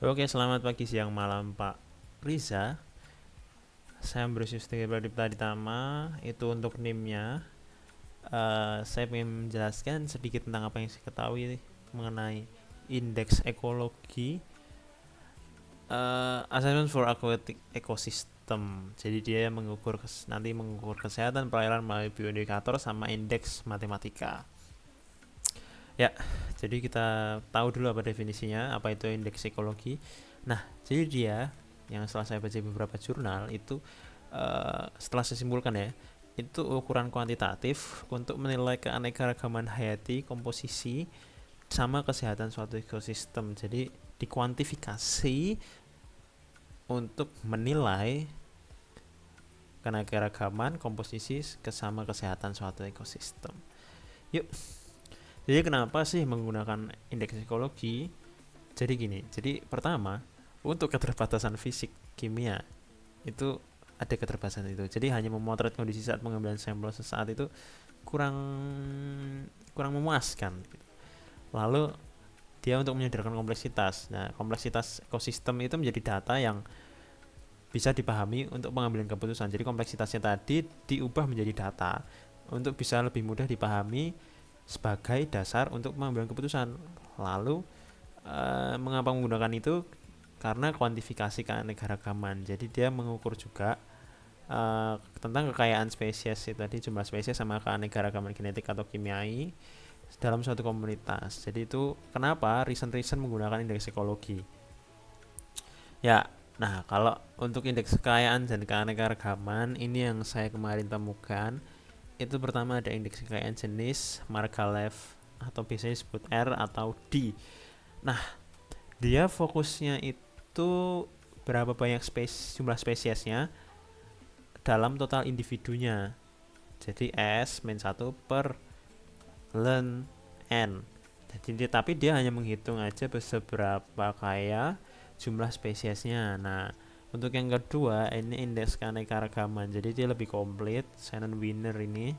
Oke, selamat pagi, siang, malam, Pak Riza. Saya Ambrosius Pradipta Ditama. Itu untuk NIM-nya. Saya ingin menjelaskan sedikit tentang apa yang saya ketahui mengenai indeks ekologi, assessment for aquatic ecosystem. Jadi dia nanti mengukur kesehatan perairan melalui bioindikator sama indeks matematika. Ya, jadi kita tahu dulu apa definisinya, apa itu indeks ekologi. Nah, jadi dia yang setelah saya baca beberapa jurnal itu, setelah saya simpulkan ya, itu ukuran kuantitatif untuk menilai keanekaragaman hayati, komposisi, sama kesehatan suatu ekosistem. Jadi dikuantifikasi untuk menilai keanekaragaman, komposisi, sama kesehatan suatu ekosistem. Yuk, jadi kenapa sih menggunakan indeks ekologi? Jadi gini, jadi pertama, untuk keterbatasan fisik kimia itu ada keterbatasan itu. Jadi hanya memotret kondisi saat pengambilan sampel sesaat itu kurang kurang memuaskan. Lalu dia untuk menyadarkan kompleksitas. Nah, kompleksitas ekosistem itu menjadi data yang bisa dipahami untuk pengambilan keputusan. Jadi kompleksitasnya tadi diubah menjadi data untuk bisa lebih mudah dipahami sebagai dasar untuk pengambilan keputusan. Lalu mengapa menggunakan itu? Karena kuantifikasi keanekaragaman. Jadi dia mengukur juga tentang kekayaan spesies itu tadi, jumlah spesies sama keanekaragaman genetik atau kimiai dalam suatu komunitas. Jadi itu kenapa recent menggunakan indeks ekologi. Ya, nah kalau untuk indeks kekayaan dan keanekaragaman ini yang saya kemarin temukan, itu pertama ada indeks kekayaan jenis Markalev atau biasanya disebut R atau D. Nah, dia fokusnya itu berapa banyak jumlah spesiesnya dalam total individunya. Jadi S min 1 per ln N. Jadi tapi dia hanya menghitung aja seberapa kaya jumlah spesiesnya. Nah, untuk yang kedua ini indeks keanekaragaman. Jadi dia lebih komplit. Shannon Winner ini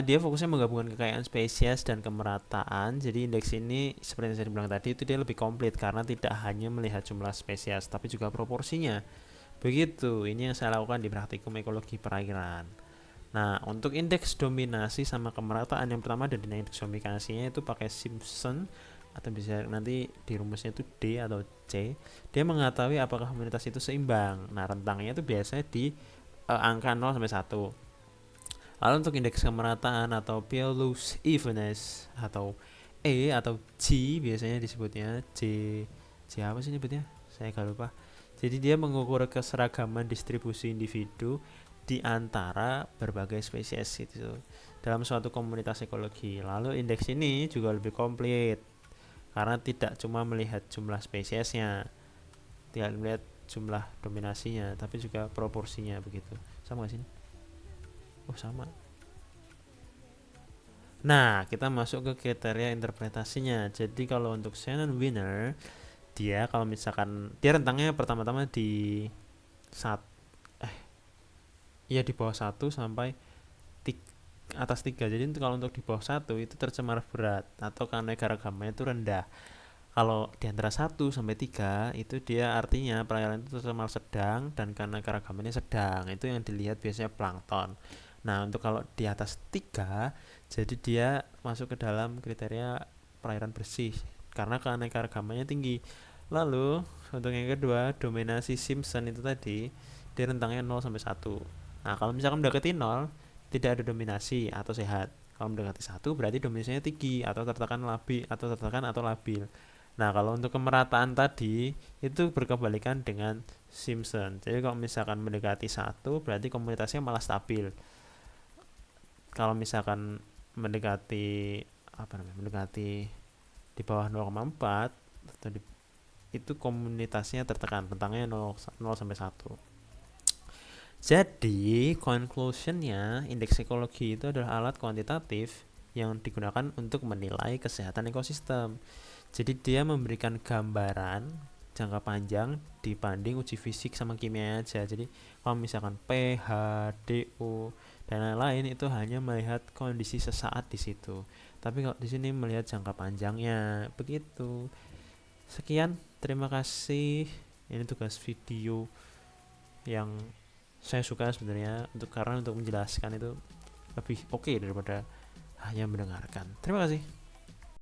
dia fokusnya menggabungkan kekayaan spesies dan kemerataan. Jadi indeks ini seperti yang saya bilang tadi itu dia lebih komplit karena tidak hanya melihat jumlah spesies tapi juga proporsinya. Begitu, ini yang saya lakukan di praktikum ekologi perairan. Nah, untuk indeks dominasi sama kemerataan yang pertama ada di indeks dominasinya itu pakai Simpson atau bisa nanti di rumusnya itu D atau C. Dia mengetahui apakah komunitas itu seimbang. Nah, rentangnya itu biasanya di angka 0 sampai 1. Lalu untuk indeks kemerataan atau Pearl's Evenness atau E atau G biasanya disebutnya G apa sih nyebutnya? Saya agak lupa. Jadi dia mengukur keseragaman distribusi individu di antara berbagai spesies itu dalam suatu komunitas ekologi. Lalu indeks ini juga lebih komplit karena tidak cuma melihat jumlah spesiesnya, tidak melihat jumlah dominasinya, tapi juga proporsinya begitu. Sama gak sih? Oh sama. Nah, kita masuk ke kriteria interpretasinya. Jadi kalau untuk Shannon Winner, dia kalau misalkan dia rentangnya pertama-tama di saat di bawah 1 sampai atas 3. Jadi kalau untuk di bawah 1 itu tercemar berat atau keanekaragamannya itu rendah. Kalau di antara 1 sampai 3 itu dia artinya perairan itu tercemar sedang dan keanekaragamannya sedang. Itu yang dilihat biasanya plankton. Nah, untuk kalau di atas 3 jadi dia masuk ke dalam kriteria perairan bersih karena keanekaragamannya tinggi. Lalu untuk yang kedua, dominasi Simpson itu tadi dia rentangnya 0 sampai 1. Nah, kalau misalkan mendekati 0 tidak ada dominasi atau sehat. Kalau mendekati 1 berarti dominasinya tinggi atau tertekan labil atau tertekan atau labil. Nah, kalau untuk kemerataan tadi itu berkebalikan dengan Simpson. Jadi kalau misalkan mendekati 1 berarti komunitasnya malah stabil. Kalau misalkan mendekati mendekati di bawah 0,4 atau itu komunitasnya tertekan, rentangnya 0 sampai 1. Jadi, conclusionnya, indeks ekologi itu adalah alat kuantitatif yang digunakan untuk menilai kesehatan ekosistem. Jadi dia memberikan gambaran jangka panjang dibanding uji fisik sama kimia aja. Jadi kalau misalkan pH, DO dan lain-lain itu hanya melihat kondisi sesaat di situ. Tapi kalau di sini melihat jangka panjangnya. Begitu. Sekian Terima kasih. Ini tugas video yang saya suka sebenarnya, karena untuk menjelaskan itu lebih oke daripada hanya mendengarkan. Terima kasih.